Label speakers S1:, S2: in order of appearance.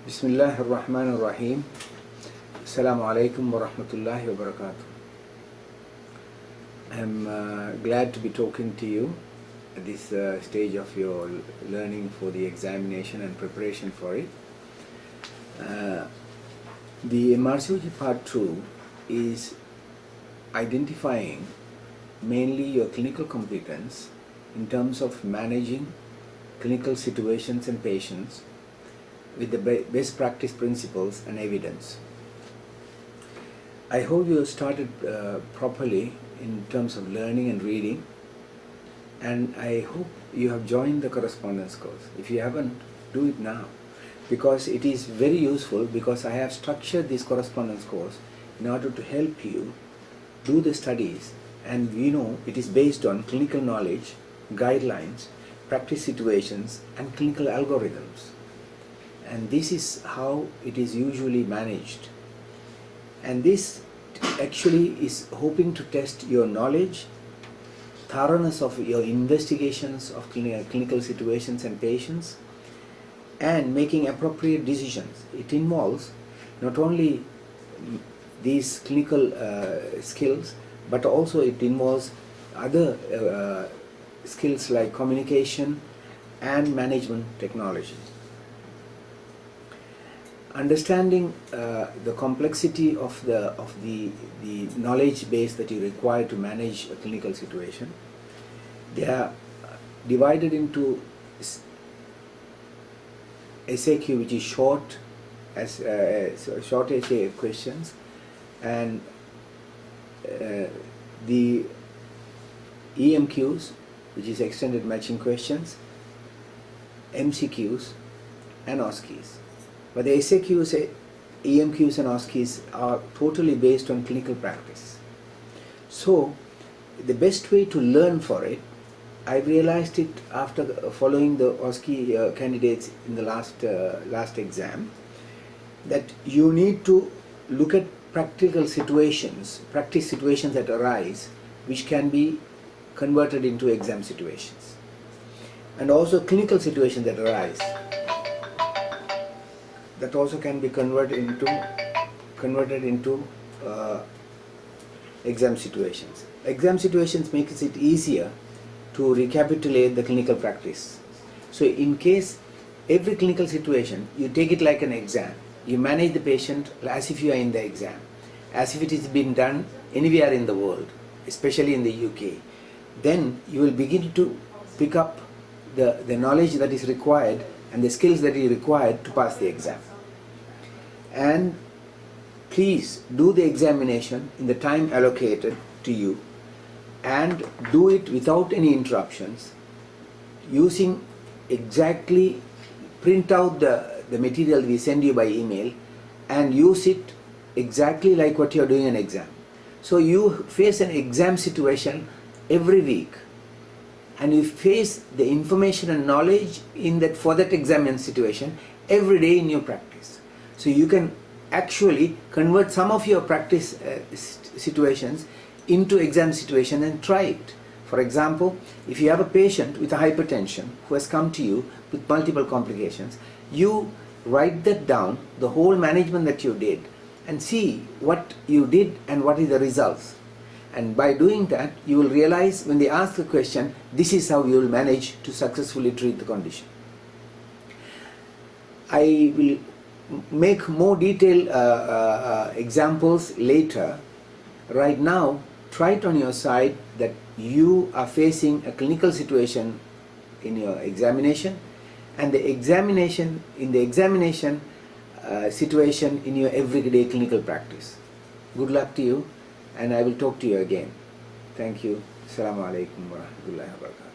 S1: Bismillahir Rahmanir Rahim. Assalamu alaikum wa rahmatullahi wa barakatuh. I'm glad to be talking to you at this stage of your learning for the examination and preparation for it. The MRCOG Part 2 is identifying mainly your clinical competence in terms of managing clinical situations and patients with the best practice principles and evidence. I hope you started properly in terms of learning and reading, and I hope you have joined the correspondence course. If you haven't, do it now, because it is very useful, because I have structured this correspondence course in order to help you do the studies, and it is based on clinical knowledge, guidelines, practice situations and clinical algorithms. And this is how it is usually managed. And this actually is hoping to test your knowledge, thoroughness of your investigations of clinical situations and patients, and making appropriate decisions. It involves not only these clinical skills, but also it involves other skills like communication and management technology. Understanding the complexity of the knowledge base that you require to manage a clinical situation, they are divided into SAQ, which is short essay questions, and the EMQs, which is extended matching questions, MCQs, and OSCEs. But the SAQs, EMQs and OSCEs are totally based on clinical practice. So the best way to learn for it, I realized it after following the OSCE candidates in the last exam, that you need to look at practical situations, practice situations that arise, which can be converted into exam situations, and also clinical situations that arise, that also can be converted into exam situations. Exam situations makes it easier to recapitulate the clinical practice. So in case every clinical situation, you take it like an exam. You manage the patient as if you are in the exam, as if it is being done anywhere in the world, especially in the UK. Then you will begin to pick up the knowledge that is required and the skills that is required to pass the exam. And please do the examination in the time allocated to you, and do it without any interruptions, using exactly, print out the material we send you by email and use it exactly like what you are doing an exam. So you face an exam situation every week, and you face the information and knowledge for that exam situation every day in your practice. So you can actually convert some of your practice situations into exam situation and try it. For example, if you have a patient with a hypertension who has come to you with multiple complications, you write that down, the whole management that you did, and see what you did and what is the results. And by doing that, you will realize when they ask the question, this is how you will manage to successfully treat the condition. I will make more detailed examples later. Right now, try it on your side that you are facing a clinical situation in your examination, and the examination situation in your everyday clinical practice. Good luck to you, and I will talk to you again. Thank you. Assalamu alaikum wa rahmatullahi wa barakatuh.